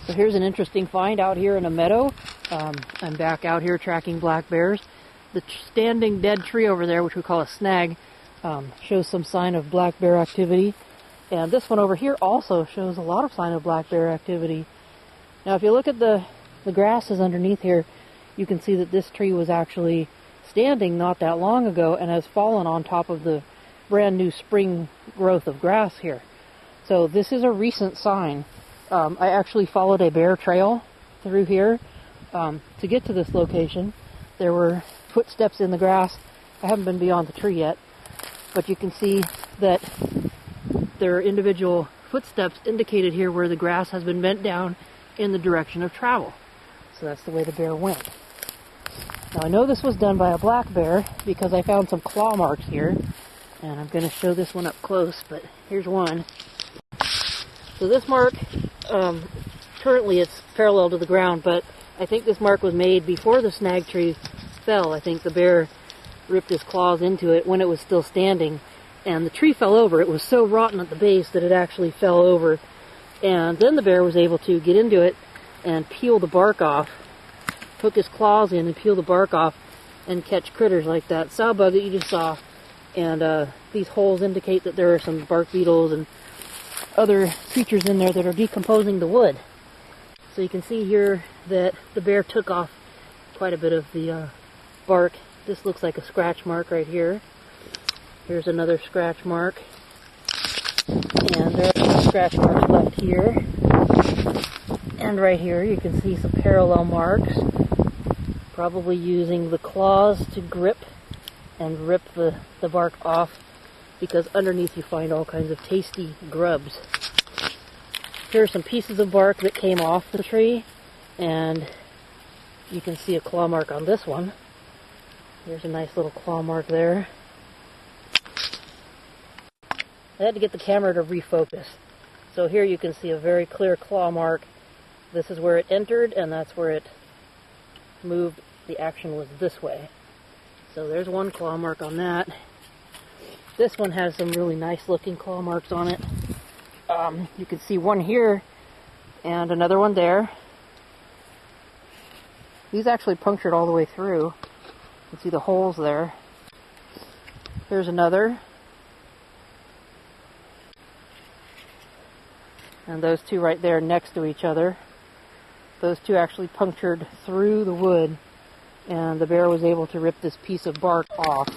So here's an interesting find out here in a meadow. I'm back out here tracking black bears. The standing dead tree over there, which we call a snag, shows some sign of black bear activity. And this one over here also shows a lot of sign of black bear activity. Now if you look at the grasses underneath here, you can see that this tree was actually standing not that long ago and has fallen on top of the brand new spring growth of grass here. So this is a recent sign. I actually followed a bear trail through here to get to this location. There were footsteps in the grass. I haven't been beyond the tree yet, but you can see that there are individual footsteps indicated here where the grass has been bent down in the direction of travel. So that's the way the bear went. Now I know this was done by a black bear because I found some claw marks here, and I'm going to show this one up close, but here's one. So this mark, currently it's parallel to the ground, but I think this mark was made before the snag tree fell. I think the bear ripped his claws into it when it was still standing, and the tree fell over. It was so rotten at the base that it actually fell over, and then the bear was able to get into it and peel the bark off, hook his claws in and peel the bark off and catch critters like that sow bug that you just saw. And these holes indicate that there are some bark beetles and other creatures in there that are decomposing the wood. So you can see here that the bear took off quite a bit of the bark. This looks like a scratch mark right here. Here's another scratch mark. And there are some scratch marks left here. And right here you can see some parallel marks. Probably using the claws to grip and rip the bark off, because underneath you find all kinds of tasty grubs. Here are some pieces of bark that came off the tree, and you can see a claw mark on this one. There's a nice little claw mark there. I had to get the camera to refocus. So here you can see a very clear claw mark. This is where it entered, and that's where it moved. The action was this way. So there's one claw mark on that. This one has some really nice looking claw marks on it. You can see one here and another one there. These actually punctured all the way through. You can see the holes there. Here's another. And those two right there next to each other. Those two actually punctured through the wood, and the bear was able to rip this piece of bark off.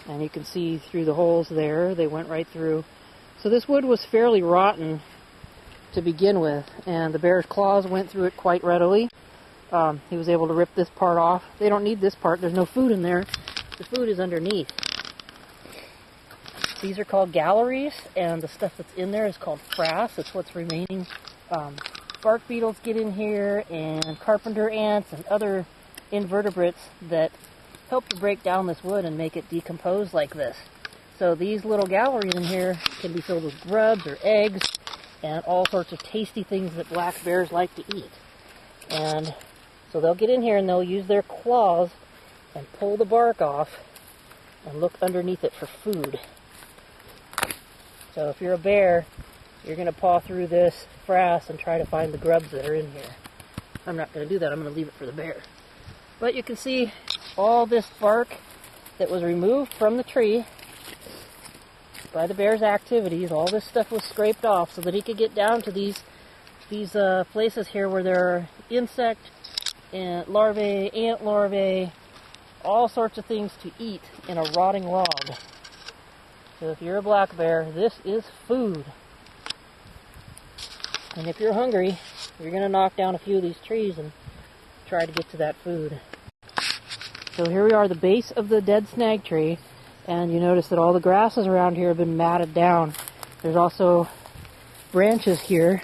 And you can see through the holes there, they went right through. So this wood was fairly rotten to begin with, and the bear's claws went through it quite readily. He was able to rip this part off. They don't need this part. There's no food in there. The food is underneath. These are called galleries, and the stuff that's in there is called frass. It's what's remaining. Bark beetles get in here, and carpenter ants and other invertebrates that help to break down this wood and make it decompose like this. So these little galleries in here can be filled with grubs or eggs and all sorts of tasty things that black bears like to eat. And so they'll get in here and they'll use their claws and pull the bark off and look underneath it for food. So if you're a bear, you're going to paw through this frass and try to find the grubs that are in here. I'm not going to do that. I'm going to leave it for the bear. But you can see all this bark that was removed from the tree by the bear's activities. All this stuff was scraped off so that he could get down to these places here where there are insect and larvae, ant larvae, all sorts of things to eat in a rotting log. So if you're a black bear, this is food. And if you're hungry, you're going to knock down a few of these trees and try to get to that food. So here we are, the base of the dead snag tree, and you notice that all the grasses around here have been matted down. There's also branches here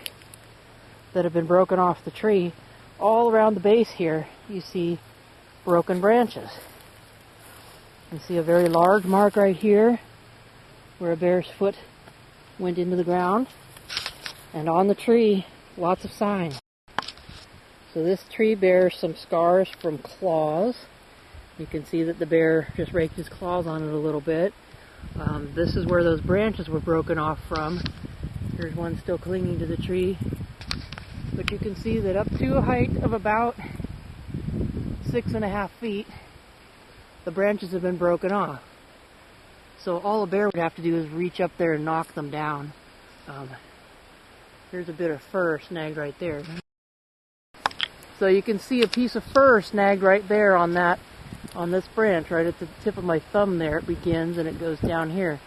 that have been broken off the tree. All around the base here, you see broken branches. You see a very large mark right here where a bear's foot went into the ground. And on the tree, lots of signs. So this tree bears some scars from claws. You can see that the bear just raked his claws on it a little bit. This is where those branches were broken off from. Here's one still clinging to the tree. But you can see that up to a height of about 6.5 feet, the branches have been broken off. So all a bear would have to do is reach up there and knock them down. Here's a bit of fur snagged right there. So you can see a piece of fur snagged right there on this branch, right at the tip of my thumb there. It begins and it goes down here.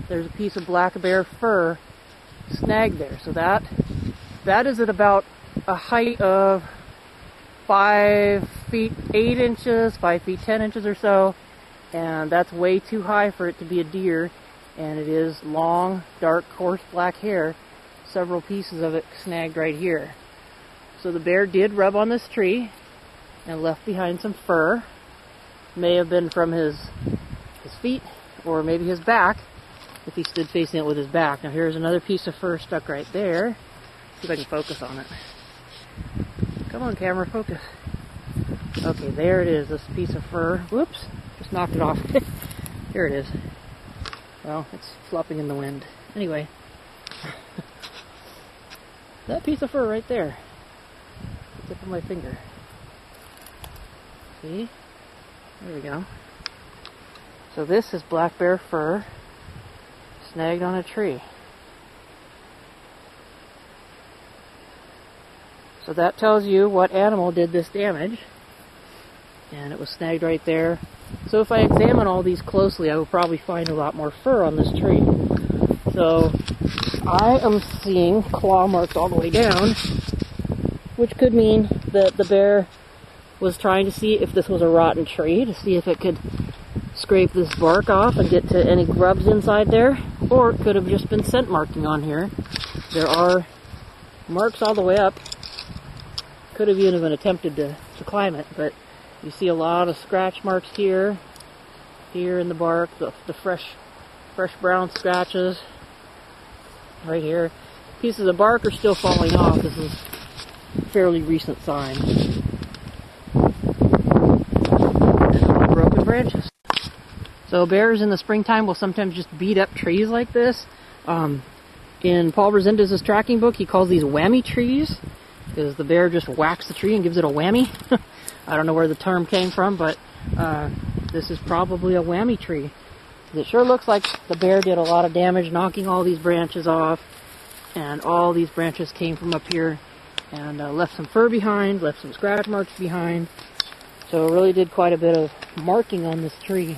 There's a piece of black bear fur snagged there. So that is at about a height of 5 feet 8 inches, 5 feet 10 inches or so. And that's way too high for it to be a deer. And it is long, dark, coarse black hair. Several pieces of it snagged right here. So the bear did rub on this tree and left behind some fur. May have been from his feet or maybe his back if he stood facing it with his back. Now here's another piece of fur stuck right there. See if I can focus on it. Come on, camera, focus. Okay, there it is, this piece of fur. Whoops, just knocked it off. Here it is. Well, it's flopping in the wind. Anyway, that piece of fur right there. The tip of my finger. See? There we go. So this is black bear fur snagged on a tree. So that tells you what animal did this damage. And it was snagged right there. So if I examine all these closely, I will probably find a lot more fur on this tree. So I am seeing claw marks all the way down, which could mean that the bear was trying to see if this was a rotten tree, to see if it could scrape this bark off and get to any grubs inside there, or it could have just been scent marking on here. There are marks all the way up. Could have even been attempted to climb it, but you see a lot of scratch marks here in the bark, the fresh brown scratches right here. Pieces of bark are still falling off. This is a fairly recent sign. Broken branches. So bears in the springtime will sometimes just beat up trees like this. In Paul Resendez's tracking book, he calls these whammy trees, because the bear just whacks the tree and gives it a whammy. I don't know where the term came from, but this is probably a whammy tree. It sure looks like the bear did a lot of damage, knocking all these branches off, and all these branches came from up here and left some fur behind, left some scratch marks behind. So it really did quite a bit of marking on this tree.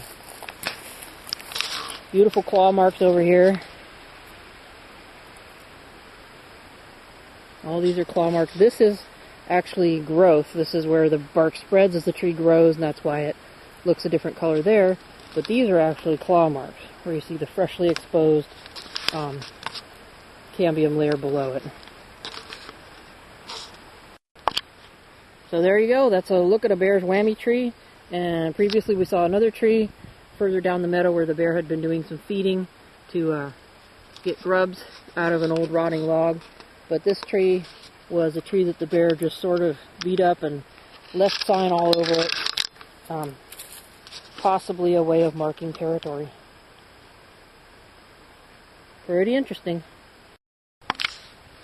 Beautiful claw marks over here. All these are claw marks. This is actually growth. This is where the bark spreads as the tree grows, and that's why it looks a different color there. But these are actually claw marks, where you see the freshly exposed cambium layer below it. So there you go. That's a look at a bear's whammy tree. And previously we saw another tree further down the meadow where the bear had been doing some feeding to get grubs out of an old rotting log. But this tree was a tree that the bear just sort of beat up and left sign all over it. Possibly a way of marking territory. Pretty interesting.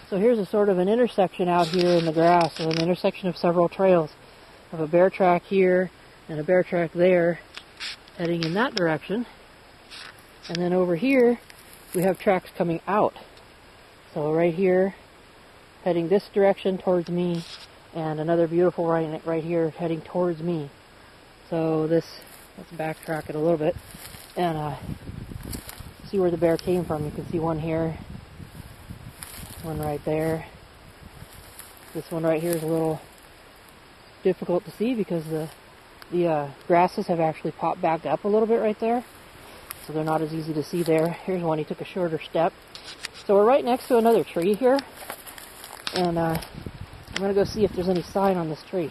So here's a sort of an intersection out here in the grass, so an intersection of several trails. Of a bear track here and a bear track there, heading in that direction. And then over here, we have tracks coming out. So right here, heading this direction towards me, and another beautiful right here heading towards me. So let's backtrack it a little bit and see where the bear came from. You can see one here, one right there. This one right here is a little difficult to see because the grasses have actually popped back up a little bit right there, so they're not as easy to see there. Here's one, he took a shorter step. So we're right next to another tree here, and I'm going to go see if there's any sign on this tree.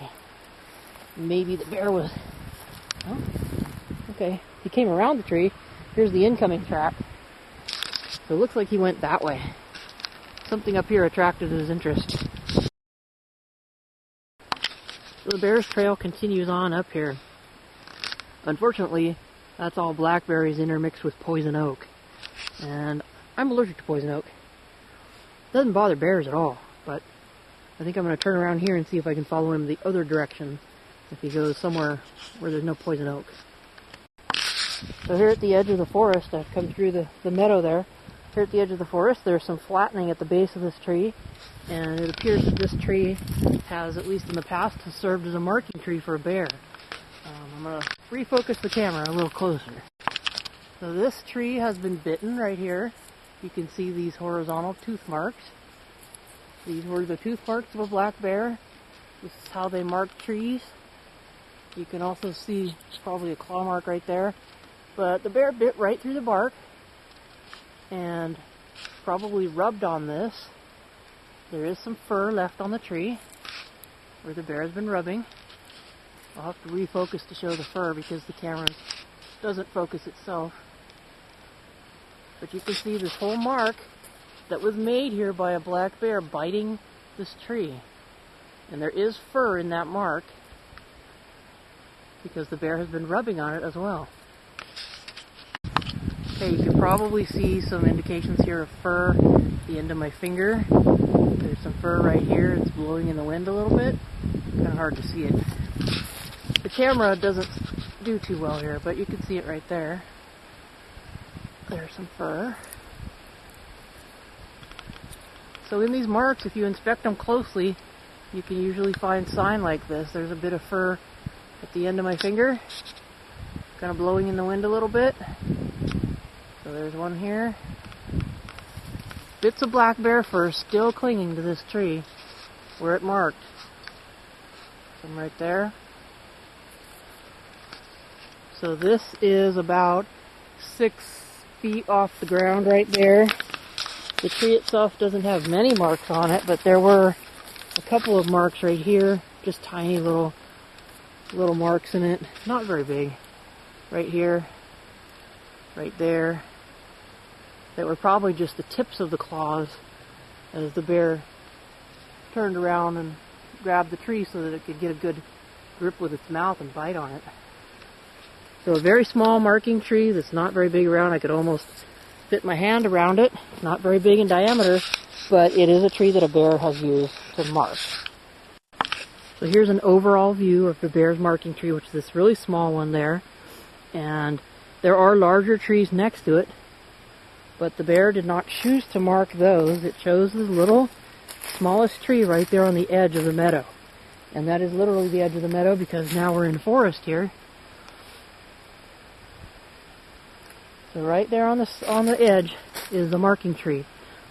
Maybe the bear was... Oh, okay. He came around the tree. Here's the incoming track. So it looks like he went that way. Something up here attracted his interest. So the bear's trail continues on up here. Unfortunately, that's all blackberries intermixed with poison oak. And I'm allergic to poison oak. It doesn't bother bears at all, but I think I'm going to turn around here and see if I can follow him the other direction, if he goes somewhere where there's no poison oak. So here at the edge of the forest, I've come through the meadow there. Here at the edge of the forest, there's some flattening at the base of this tree, and it appears that this tree has, at least in the past, has served as a marking tree for a bear. I'm going to refocus the camera a little closer. So this tree has been bitten right here. You can see these horizontal tooth marks. These were the tooth marks of a black bear. This is how they mark trees. You can also see probably a claw mark right there. But the bear bit right through the bark and probably rubbed on this. There is some fur left on the tree where the bear has been rubbing. I'll have to refocus to show the fur because the camera doesn't focus itself. But you can see this whole mark that was made here by a black bear biting this tree. And there is fur in that mark because the bear has been rubbing on it as well. Okay, you can probably see some indications here of fur at the end of my finger. There's some fur right here. It's blowing in the wind a little bit. Kind of hard to see it. The camera doesn't do too well here, but you can see it right there. There's some fur. So in these marks, if you inspect them closely, you can usually find sign like this. There's a bit of fur at the end of my finger, kind of blowing in the wind a little bit. So there's one here. Bits of black bear fur still clinging to this tree where it marked. Some right there. So this is about 6 feet off the ground right there. The tree itself doesn't have many marks on it, but there were a couple of marks right here, just tiny little marks in it, not very big. Right here, right there. That were probably just the tips of the claws as the bear turned around and grabbed the tree so that it could get a good grip with its mouth and bite on it. So a very small marking tree that's not very big around. I could almost fit my hand around it. It's not very big in diameter, but it is a tree that a bear has used to mark. So here's an overall view of the bear's marking tree, which is this really small one there. And there are larger trees next to it, but the bear did not choose to mark those. It chose this little, smallest tree right there on the edge of the meadow. And that is literally the edge of the meadow because now we're in forest here. So right there on the edge is the marking tree.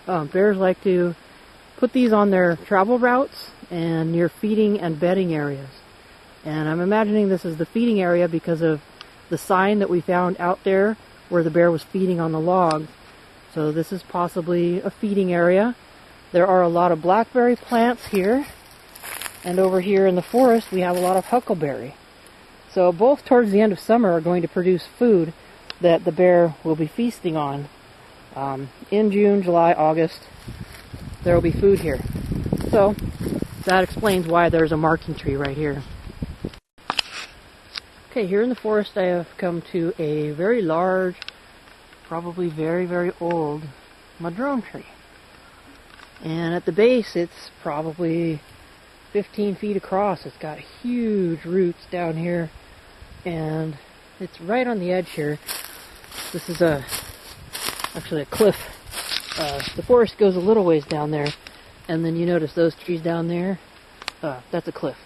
Bears like to put these on their travel routes and near feeding and bedding areas. And I'm imagining this is the feeding area because of the sign that we found out there where the bear was feeding on the log. So this is possibly a feeding area. There are a lot of blackberry plants here. And over here in the forest we have a lot of huckleberry. So both towards the end of summer are going to produce food that the bear will be feasting on. In June, July, August, there will be food here. So that explains why there's a marking tree right here. Okay, here in the forest I have come to a very large, probably very, very old madrone tree. And at the base it's probably 15 feet across. It's got huge roots down here, and it's right on the edge here. This is actually a cliff. The forest goes a little ways down there, and then you notice those trees down there. That's a cliff.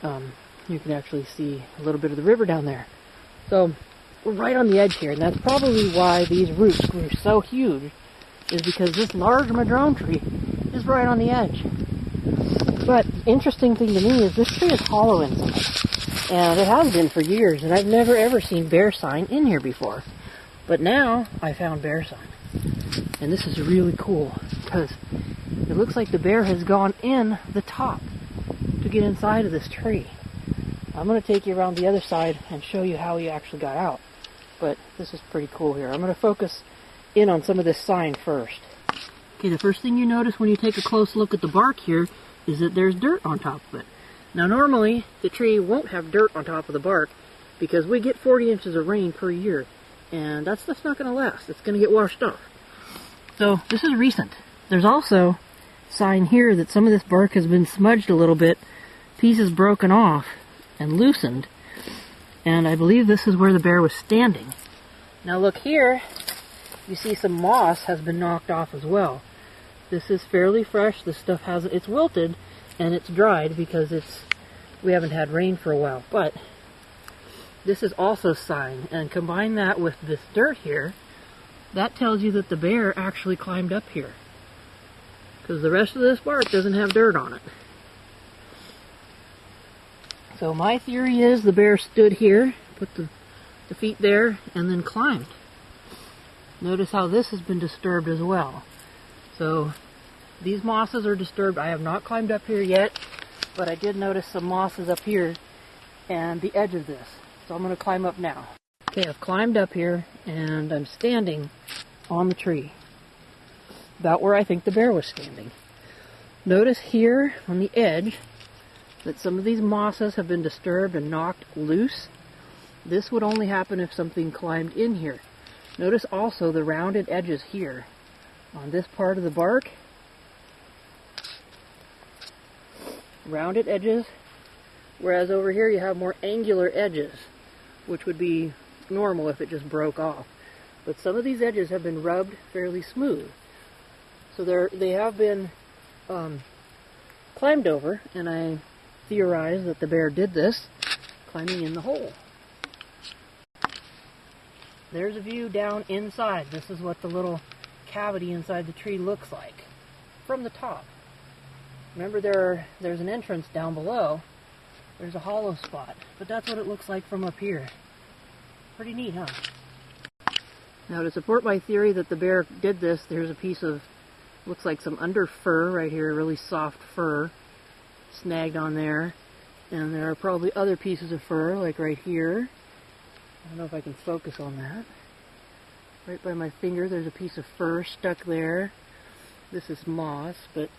You can actually see a little bit of the river down there. So we're right on the edge here, and that's probably why these roots grew so huge, is because this large madrone tree is right on the edge. But interesting thing to me is this tree is hollow inside. And it has been for years, and I've never ever seen bear sign in here before. But now I found bear sign. And this is really cool because it looks like the bear has gone in the top to get inside of this tree. I'm going to take you around the other side and show you how he actually got out. But this is pretty cool here. I'm going to focus in on some of this sign first. Okay, the first thing you notice when you take a close look at the bark here is that there's dirt on top of it. Now normally the tree won't have dirt on top of the bark because we get 40 inches of rain per year, and that stuff's not going to last. It's going to get washed off. So this is recent. There's also sign here that some of this bark has been smudged a little bit, pieces broken off and loosened. And I believe this is where the bear was standing. Now look here, you see some moss has been knocked off as well. This is fairly fresh. This stuff it's wilted and it's dried because we haven't had rain for a while. But this is also sign, and combine that with this dirt here, that tells you that the bear actually climbed up here, because the rest of this bark doesn't have dirt on it. So my theory is the bear stood here, put the feet there, and then climbed. Notice how this has been disturbed as well. So these mosses are disturbed. I have not climbed up here yet, but I did notice some mosses up here and the edge of this. So I'm going to climb up now. Okay, I've climbed up here and I'm standing on the tree, about where I think the bear was standing. Notice here on the edge that some of these mosses have been disturbed and knocked loose. This would only happen if something climbed in here. Notice also the rounded edges here on this part of the bark. Rounded edges, whereas over here you have more angular edges, which would be normal if it just broke off. But some of these edges have been rubbed fairly smooth. So they have been climbed over, and I theorize that the bear did this climbing in the hole. There's a view down inside. This is what the little cavity inside the tree looks like from the top. Remember there's an entrance down below. There's a hollow spot, but that's what it looks like from up here. Pretty neat, huh? Now to support my theory that the bear did this, there's a piece of, looks like some under fur right here, really soft fur, snagged on there. And there are probably other pieces of fur, like right here. I don't know if I can focus on that. Right by my finger, there's a piece of fur stuck there. This is moss, but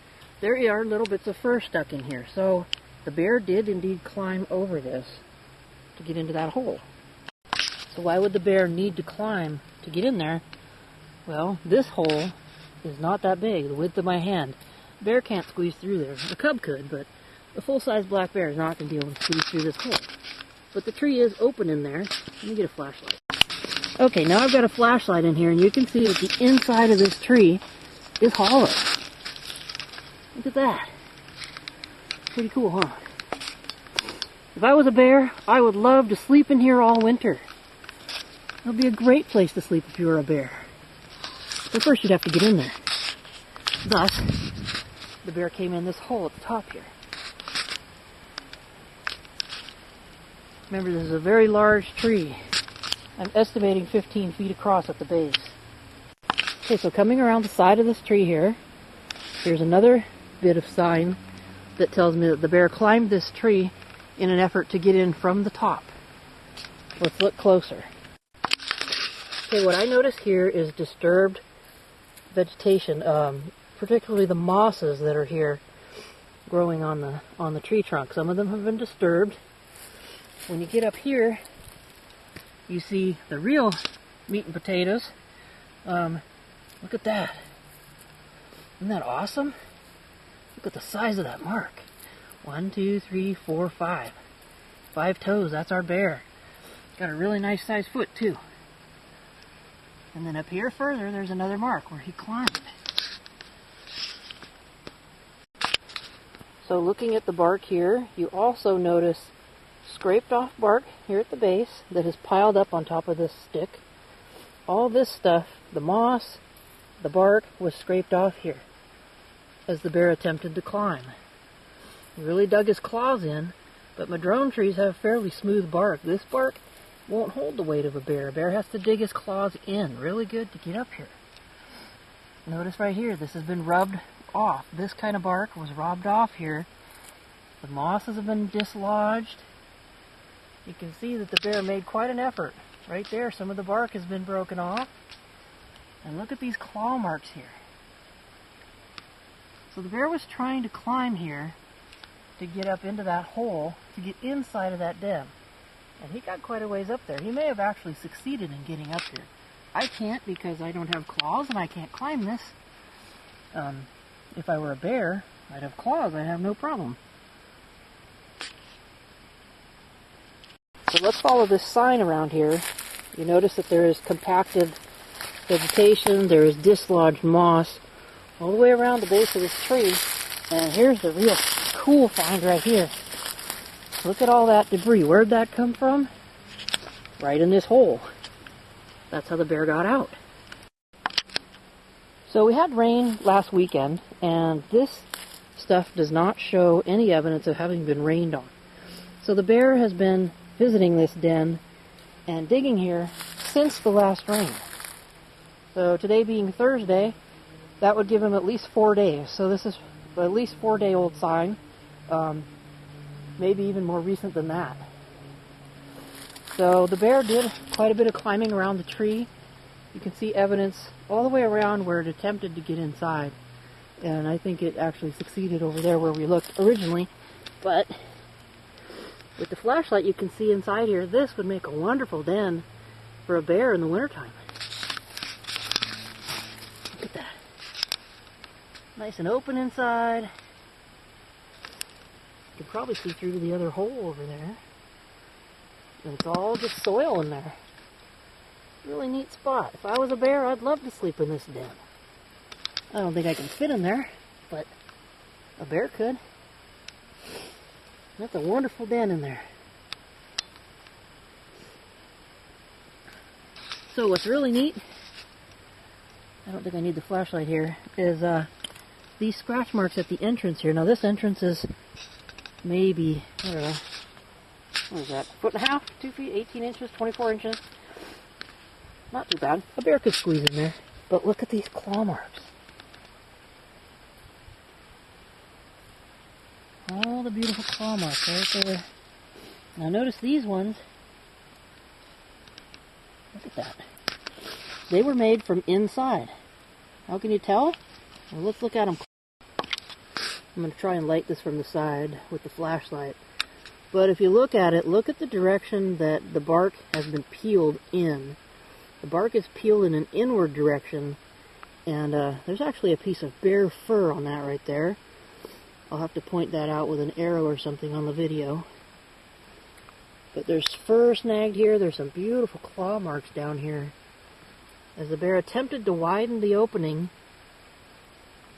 there are little bits of fur stuck in here. So the bear did indeed climb over this to get into that hole. So why would the bear need to climb to get in there? Well, this hole is not that big, the width of my hand. The bear can't squeeze through there. A cub could, but a full-size black bear is not going to be able to squeeze through this hole. But the tree is open in there. Let me get a flashlight. Okay, now I've got a flashlight in here, and you can see that the inside of this tree is hollow. Look at that. Pretty cool, huh? If I was a bear, I would love to sleep in here all winter. It would be a great place to sleep if you were a bear. But first you'd have to get in there. Thus, the bear came in this hole at the top here. Remember, this is a very large tree. I'm estimating 15 feet across at the base. Okay, so coming around the side of this tree here, here's another bit of sign that tells me that the bear climbed this tree in an effort to get in from the top. Let's look closer. Okay, what I notice here is disturbed vegetation, particularly the mosses that are here growing on the tree trunk. Some of them have been disturbed. When you get up here, you see the real meat and potatoes. Look at that. Isn't that awesome? Look at the size of that mark. 1, 2, 3, 4, 5. 5 toes, that's our bear. Got a really nice sized foot too. And then up here further, there's another mark where he climbed. So looking at the bark here, you also notice scraped off bark here at the base that is piled up on top of this stick. All this stuff, the moss, the bark, was scraped off here as the bear attempted to climb. He really dug his claws in, but madrone trees have fairly smooth bark. This bark won't hold the weight of a bear. A bear has to dig his claws in really good to get up here. Notice right here, this has been rubbed off. This kind of bark was rubbed off here. The mosses have been dislodged. You can see that the bear made quite an effort. Right there, some of the bark has been broken off. And look at these claw marks here. So the bear was trying to climb here to get up into that hole, to get inside of that den. And he got quite a ways up there. He may have actually succeeded in getting up here. I can't because I don't have claws and I can't climb this. if I were a bear, I'd have claws, I'd have no problem. So let's follow this sign around here. You notice that there is compacted vegetation, there is dislodged moss all the way around the base of this tree. And here's the real cool find right here. Look at all that debris. Where'd that come from? Right in this hole. That's how the bear got out. So we had rain last weekend, and this stuff does not show any evidence of having been rained on. So the bear has been visiting this den and digging here since the last rain. So today being Thursday, that would give him at least 4 days. So this is at least 4-day-old sign, maybe even more recent than that. So the bear did quite a bit of climbing around the tree. You can see evidence all the way around where it attempted to get inside. And I think it actually succeeded over there where we looked originally. But with the flashlight you can see inside here, this would make a wonderful den for a bear in the wintertime. Look at that. Nice and open inside. You can probably see through to the other hole over there. And it's all just soil in there. Really neat spot. If I was a bear, I'd love to sleep in this den. I don't think I can fit in there, but a bear could. That's a wonderful den in there. So what's really neat, I don't think I need the flashlight here, is these scratch marks at the entrance here. Now this entrance is maybe, I don't know, what is that, 1.5 feet, 2 feet, 18 inches, 24 inches. Not too bad. A bear could squeeze in there. But look at these claw marks. All the beautiful claw marks right there. Now notice these ones. Look at that. They were made from inside. How can you tell? Well, let's look at them. I'm going to try and light this from the side with the flashlight. But if you look at it, look at the direction that the bark has been peeled in. The bark is peeled in an inward direction, and there's actually a piece of bear fur on that right there. I'll have to point that out with an arrow or something on the video. But there's fur snagged here. There's some beautiful claw marks down here, as the bear attempted to widen the opening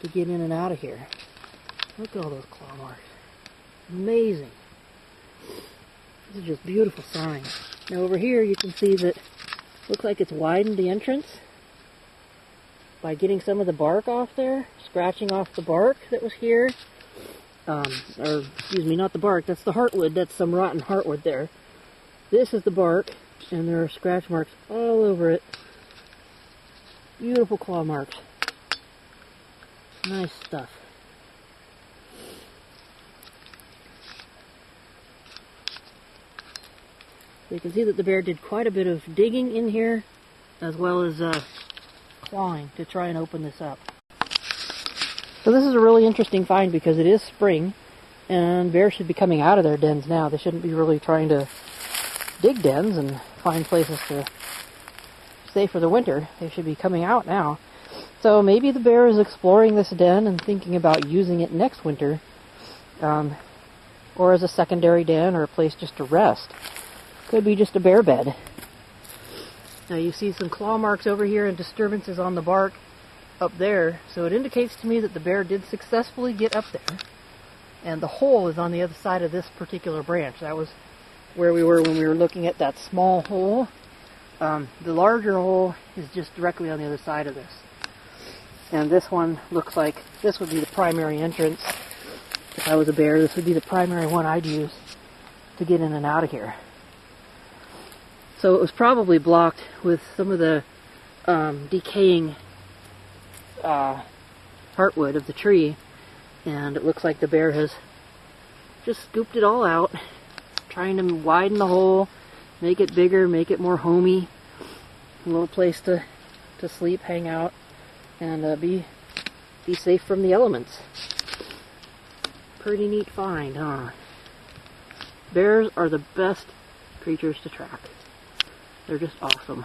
to get in and out of here. Look at all those claw marks. Amazing. This is just beautiful signs. Now over here you can see that looks like it's widened the entrance by getting some of the bark off there, scratching off the bark that was here. Or, excuse me, not the bark, that's the heartwood, that's some rotten heartwood there. This is the bark, and there are scratch marks all over it. Beautiful claw marks. Nice stuff. So you can see that the bear did quite a bit of digging in here, as well as clawing to try and open this up. So this is a really interesting find because it is spring, and bears should be coming out of their dens now. They shouldn't be really trying to dig dens and find places to stay for the winter. They should be coming out now. So maybe the bear is exploring this den and thinking about using it next winter, or as a secondary den or a place just to rest. Could be just a bear bed. Now you see some claw marks over here and disturbances on the bark up there, so it indicates to me that the bear did successfully get up there, and the hole is on the other side of this particular branch. That was where we were when we were looking at that small hole. The larger hole is just directly on the other side of this, and this one looks like this would be the primary entrance. If I was a bear, this would be the primary one I'd use to get in and out of here. So it was probably blocked with some of the decaying heartwood of the tree, and it looks like the bear has just scooped it all out, trying to widen the hole, make it bigger, make it more homey, a little place to sleep, hang out, and be safe from the elements. Pretty neat find, huh? Bears are the best creatures to track. They're just awesome.